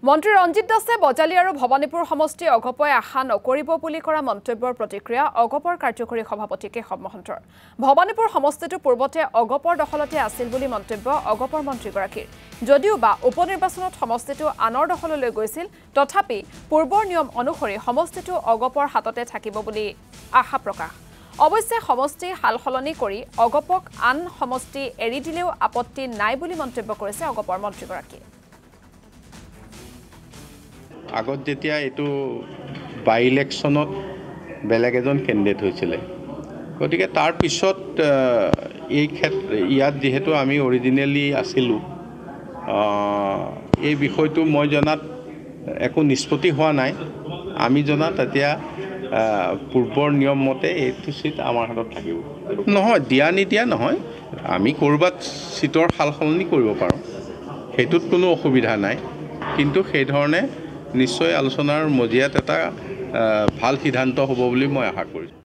মন্ত্ৰী ৰঞ্জিত দাসে বজালী আৰু ভৱানীপুৰ সমষ্টি অগপই আশা নকৰিব বুলি কৰা মন্তব্যৰ প্ৰতিক্ৰিয়া অগপৰ কাৰ্যকৰী সভাপতি কেশৱ মহন্তৰ। ভৱানীপুৰ সমষ্টিটো পূৰ্বতে অগপৰ দখলতে আছিল বুলি মন্তব্য অগপৰ মন্ত্ৰীগৰাকীৰ। যদিও বা উপনিৰ্বাচনত সমষ্টিটো আনৰ দখললৈ গৈছিল, তথাপি পূৰ্বৰ নিয়ম অনুসৰি সমষ্টিটো অগপৰ হাততে থাকিব বুলি আশা প্ৰকাশ। অৱশ্যে সমষ্টি হালসলনি কৰি অগপক আন সমষ্টি এৰি দিলেও আপত্তি নাই বুলি মন্তব্য কৰিছে অগপৰ মন্ত্ৰীগৰাকীয়ে। আগত যেতিয়া এইটো বাই ইলেকশ্যনত বেলেগ এজন কেণ্ডিডেট হৈছিলে, গতিকে তাৰ পিছত ইয়াত যিহেতু আমি অৰিজিনেলি আছিলোঁ, এই বিষয়টো মই জনাত একো নিষ্পত্তি হোৱা নাই। আমি জনাত এতিয়া পূৰ্বৰ নিয়ম মতে এইটো চিট আমাৰ হাতত থাকিব। নহয়, দিয়া নিদিয়া নহয়, আমি ক'ৰবাত চিটৰ সাল সলনি কৰিব পাৰোঁ, সেইটোত কোনো অসুবিধা নাই। কিন্তু সেইধৰণে নিশ্চয় আলোচনাৰ মজিয়াত এটা ভাল সিদ্ধান্ত হ'ব বুলি মই আশা কৰিছোঁ।